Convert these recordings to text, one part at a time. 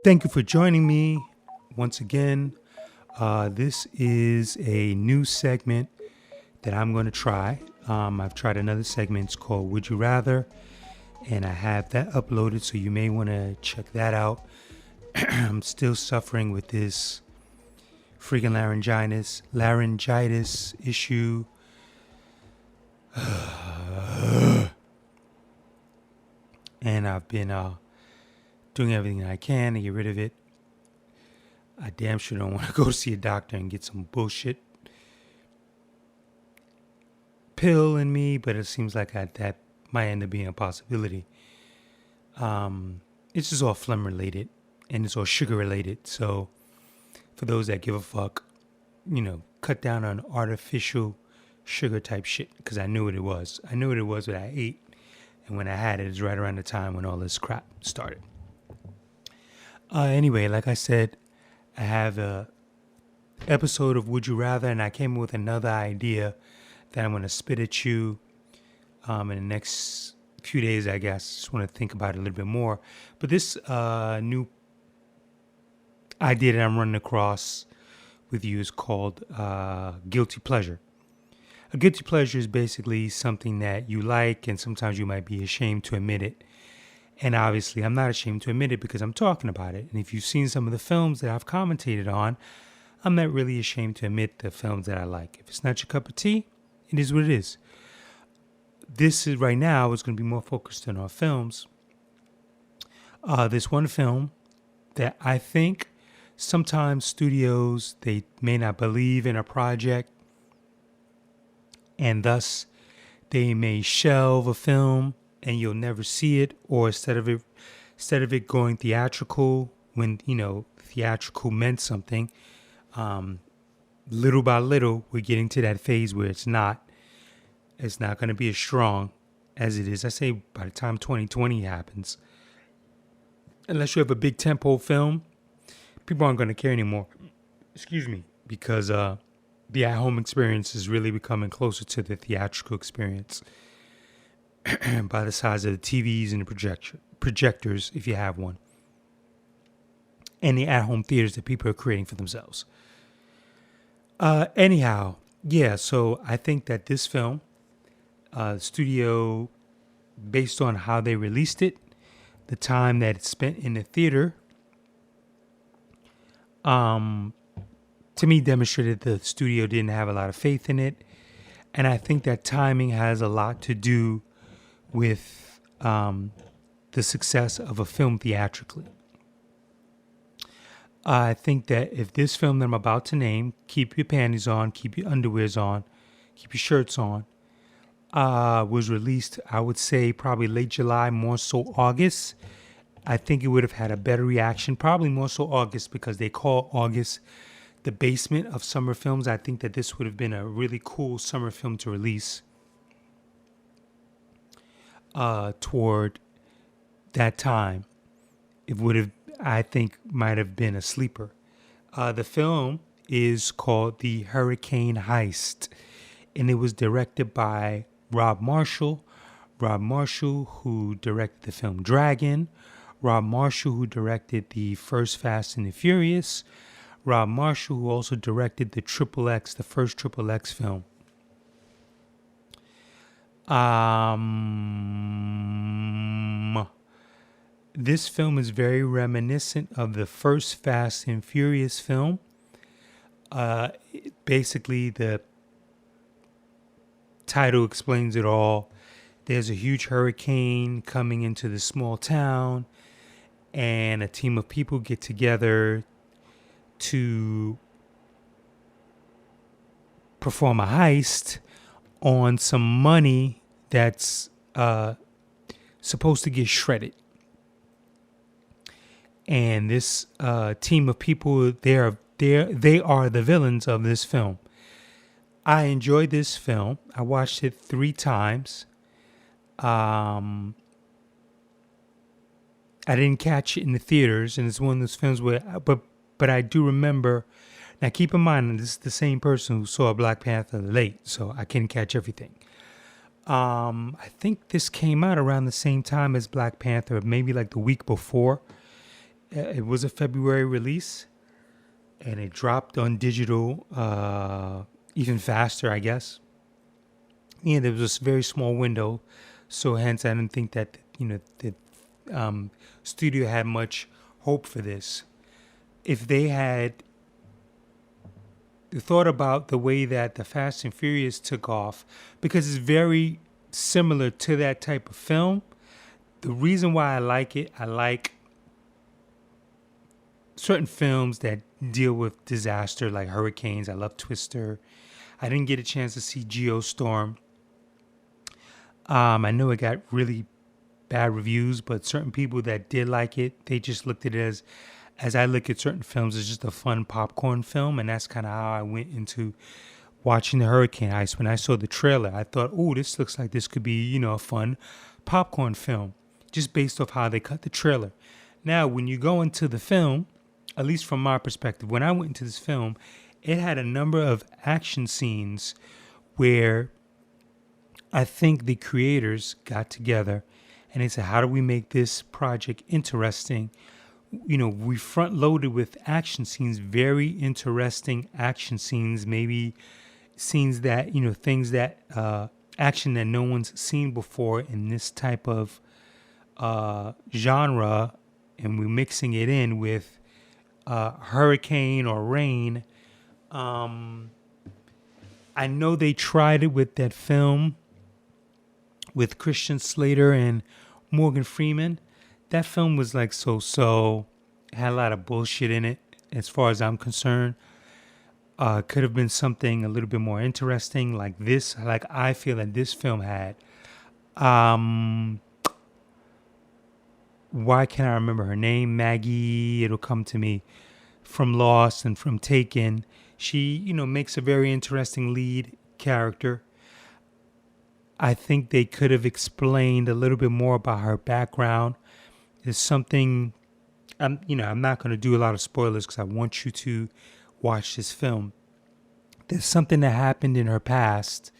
Thank you for joining me once again. This is a new segment that I'm going to try. I've tried another segment. It's called Would You Rather, and I have that uploaded, so you may want to check that out. I'm still suffering with this freaking laryngitis issue. And I've been doing everything I can to get rid of it. I damn sure don't want to go see a doctor and get some bullshit pill in me, but it seems like that might end up being a possibility. It's just all phlegm related and it's all sugar related. So for those that give a fuck, cut down on artificial sugar type shit, because I knew what it was. I knew what it was when I ate, and when I had it, it's right around the time when all this crap started. Anyway, like I said, I have a episode of Would You Rather, and I came up with another idea that I'm going to spit at you in the next few days, I guess. Just want to think about it a little bit more. But this new idea that I'm running across with you is called guilty pleasure. A guilty pleasure is basically something that you like, and sometimes you might be ashamed to admit it. And obviously, I'm not ashamed to admit it because I'm talking about it. And if you've seen some of the films that I've commentated on, I'm not really ashamed to admit the films that I like. If it's not your cup of tea, it is what it is. This is right now is going to be more focused on our films. This one film that I think sometimes studios, they may not believe in a project, and thus they may shelve a film and you'll never see it, or instead of it going theatrical when theatrical meant something, little by little we're getting to that phase where it's not going to be as strong as it is. I say by the time 2020 happens, unless you have a big tentpole film, people aren't going to care anymore. Excuse me, because the at-home experience is really becoming closer to the theatrical experience by the size of the TVs and the projectors, if you have one, and the at-home theaters that people are creating for themselves. Anyhow, yeah, so I think that this film, studio, based on how they released it, the time that it's spent in the theater, to me demonstrated the studio didn't have a lot of faith in it. And I think that timing has a lot to do with the success of a film theatrically. I think that if this film that I'm about to name, keep your panties on, keep your underwears on, keep your shirts on, was released, I would say probably late July, more so August, I think it would have had a better reaction. Probably more so August, because they call August the basement of summer films. I think that this would have been a really cool summer film to release toward that time. It would have, I think, might have been a sleeper. The film is called The Hurricane Heist, and it was directed by Rob Marshall. Rob Marshall, who directed the film Dragon. Rob Marshall, who directed the first Fast and the Furious. Rob Marshall, who also directed the first Triple X film. This film is very reminiscent of the first Fast and Furious film. Basically, the title explains it all. There's a huge hurricane coming into this small town, and a team of people get together to perform a heist on some money that's supposed to get shredded. And this team of people, they are the villains of this film. I enjoyed this film. I watched it 3 times. I didn't catch it in the theaters, and it's one of those films where, but I do remember. Now, keep in mind, this is the same person who saw Black Panther late, so I couldn't catch everything. I think this came out around the same time as Black Panther, maybe like the week before. It was a February release, and it dropped on digital even faster, I guess. Yeah, there was a very small window, so hence I didn't think that the studio had much hope for this. If they had thought about the way that the Fast and Furious took off, because it's very similar to that type of film. The reason why I like it, I like certain films that deal with disaster, like hurricanes. I love Twister. I didn't get a chance to see Geostorm. I know it got really bad reviews, but certain people that did like it, they just looked at it as I look at certain films, it's just a fun popcorn film, and that's kind of how I went into watching the Hurricane Heist. When I saw the trailer, I thought, "Oh, this looks like this could be, a fun popcorn film," just based off how they cut the trailer. Now, when you go into the film, at least from my perspective, when I went into this film, it had a number of action scenes where I think the creators got together and they said, how do we make this project interesting? We front loaded with action scenes, very interesting action scenes, maybe scenes that, things that, action that no one's seen before in this type of genre. And we're mixing it in with hurricane or rain. I know they tried it with that film with Christian Slater and Morgan Freeman. That film was like so, had a lot of bullshit in it as far as I'm concerned. Could have been something a little bit more interesting like this, like I feel that this film had. Why can't I remember her name? Maggie, it'll come to me, from Lost and from Taken. She, makes a very interesting lead character. I think they could have explained a little bit more about her background. There's something, I'm not going to do a lot of spoilers because I want you to watch this film. There's something that happened in her past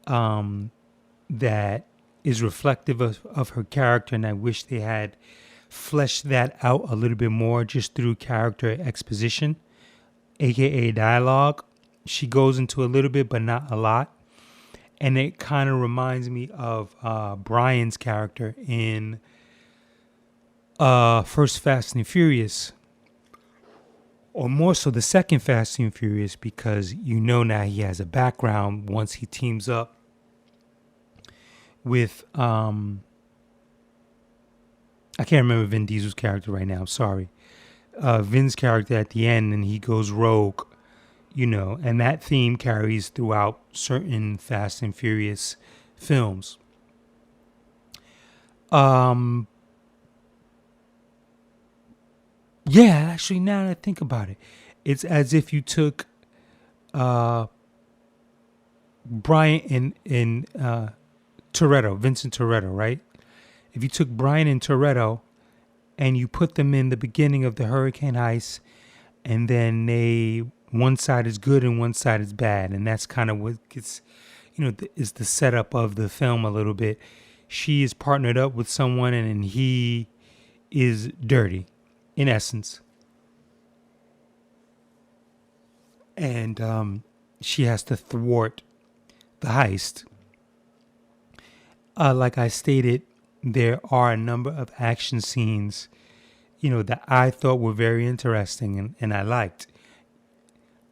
that is reflective of her character, and I wish they had fleshed that out a little bit more just through character exposition, aka dialogue. She goes into a little bit, but not a lot. And it kind of reminds me of Brian's character in first Fast and Furious, or more so the second Fast and Furious, because now he has a background once he teams up with I can't remember Vin Diesel's character right now. Sorry, Vin's character at the end, and he goes rogue. And that theme carries throughout certain Fast and Furious films. Yeah, actually, now that I think about it, it's as if you took Brian and Toretto, Vincent Toretto, right? If you took Brian and Toretto and you put them in the beginning of the Hurricane Heist, and then one side is good and one side is bad, and that's kind of what gets, is the setup of the film a little bit. She is partnered up with someone, and he is dirty, in essence, and she has to thwart the heist. Like I stated, there are a number of action scenes, that I thought were very interesting and I liked.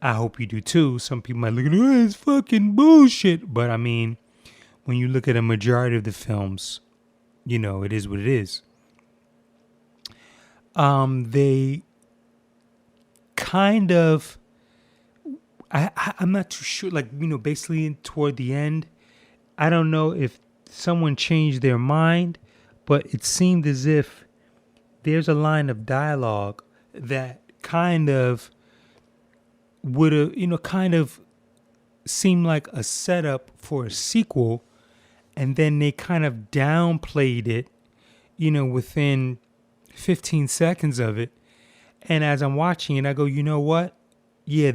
I hope you do too. Some people might look at it, it's fucking bullshit. But I mean, when you look at a majority of the films, it is what it is. They kind of, I'm not too sure, basically toward the end, I don't know if someone changed their mind, but it seemed as if there's a line of dialogue that kind of would have, kind of seemed like a setup for a sequel, and then they kind of downplayed it, within 15 seconds of it. And as I'm watching it, I go, you know what? Yeah,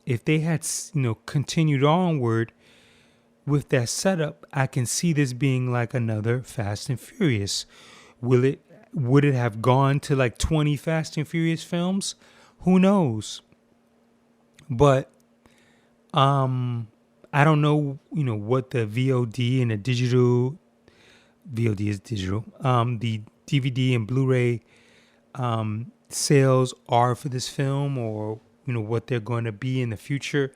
if they had, continued onward with that setup, I can see this being like another Fast and Furious. Will it Would it have gone to like 20 Fast and Furious films? Who knows? But I don't know, what the VOD and the digital VOD is digital. The DVD and Blu-ray sales are for this film, or what they're going to be in the future,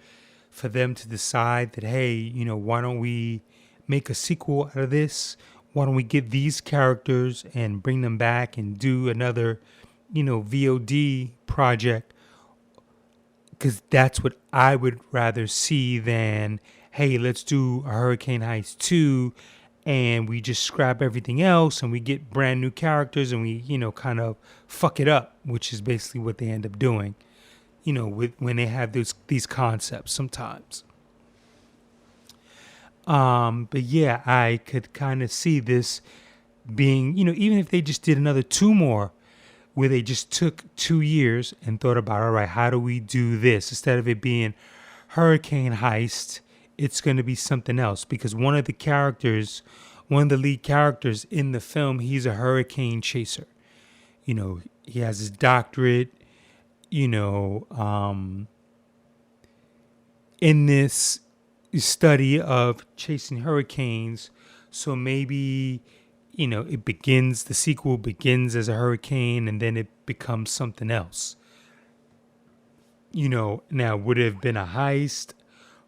for them to decide that, hey, why don't we make a sequel out of this? Why don't we get these characters and bring them back and do another, VOD project? Because that's what I would rather see than, hey, let's do a Hurricane Heist 2 and we just scrap everything else and we get brand new characters and we, kind of fuck it up, which is basically what they end up doing, when they have these concepts sometimes. But yeah, I could kind of see this being, even if they just did another 2 more, where they just took 2 years and thought about, all right, how do we do this? Instead of it being Hurricane Heist, it's going to be something else, because one of the lead characters in the film, he's a hurricane chaser. He has his doctorate, in this study of chasing hurricanes. So maybe, the sequel begins as a hurricane and then it becomes something else. Now, would it have been a heist?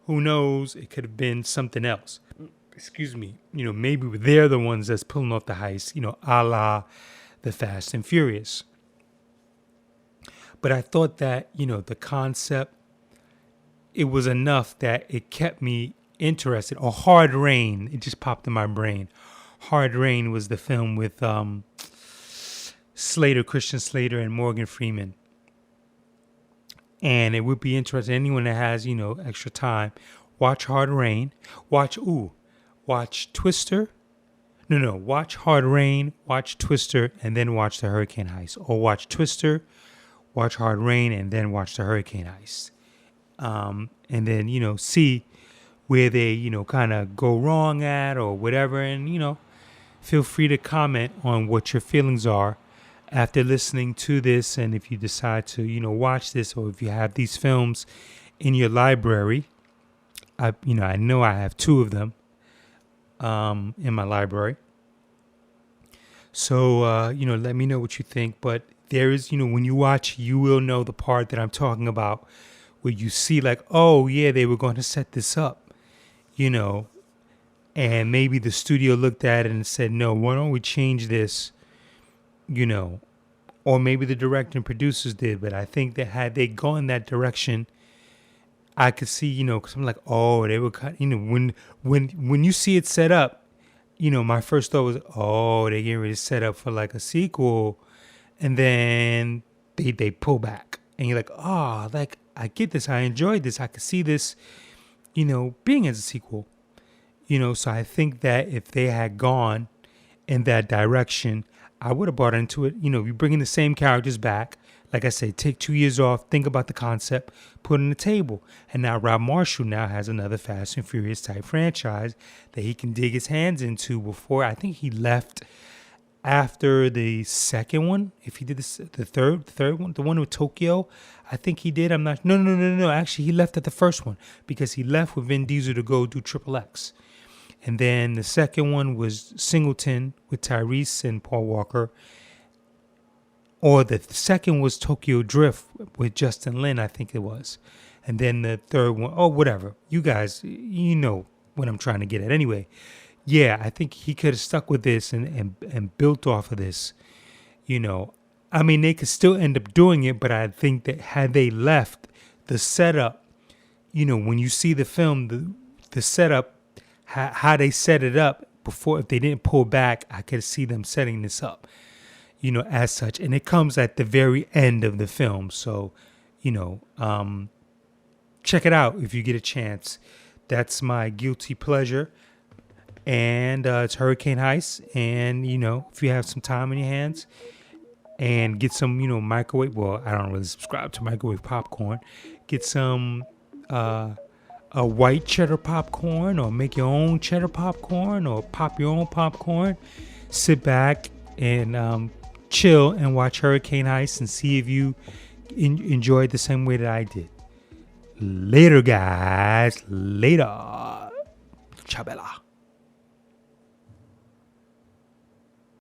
Who knows? It could have been something else. Excuse me. Maybe they're the ones that's pulling off the heist, a la the Fast and Furious. But I thought that, the concept, it was enough that it kept me interested. Or Hard Rain, it just popped in my brain. Hard Rain was the film with Christian Slater, and Morgan Freeman. And it would be interesting. Anyone that has, extra time, watch Hard Rain. Watch Twister. No. Watch Hard Rain, watch Twister, and then watch the Hurricane Heist. Or watch Twister, watch Hard Rain, and then watch the Hurricane Heist. And then, see where they, kind of go wrong at or whatever. And, feel free to comment on what your feelings are after listening to this. And if you decide to, watch this, or if you have these films in your library, I know I have 2 of them in my library. So, let me know what you think. But there is, when you watch, you will know the part that I'm talking about, where you see like, oh yeah, they were going to set this up, and maybe the studio looked at it and said, no, why don't we change this, or maybe the director and producers did. But I think that had they gone that direction, I could see, because I'm like, oh, they were cut, when you see it set up, my first thought was, oh, they're getting ready to set up for like a sequel, and then they pull back, and you're like, oh, like, I get this, I enjoyed this, I could see this, being as a sequel, so I think that if they had gone in that direction, I would have bought into it. You're bringing the same characters back. Like I said, take 2 years off, think about the concept, put it on the table. And now Rob Marshall now has another Fast and Furious type franchise that he can dig his hands into. Before, I think he left after the second one. If he did this, the third one, the one with Tokyo, I think he did. I'm not. No. Actually, he left at the first one, because he left with Vin Diesel to go do Triple X. And then the second one was Singleton with Tyrese and Paul Walker. Or the second was Tokyo Drift with Justin Lin, I think it was. And then the third one, whatever. You guys, know what I'm trying to get at. Anyway, yeah, I think he could have stuck with this and built off of this. I mean, they could still end up doing it, but I think that had they left the setup, when you see the film, the setup, how they set it up before, if they didn't pull back, I could see them setting this up, as such. And it comes at the very end of the film. So, check it out if you get a chance. That's my guilty pleasure. And it's Hurricane Heist. And, if you have some time in your hands and get some, microwave. Well, I don't really subscribe to microwave popcorn. Get some a white cheddar popcorn, or make your own cheddar popcorn, or pop your own popcorn. Sit back and chill and watch Hurricane Heist and see if you enjoyed the same way that I did. Later, guys. Later. Chabela.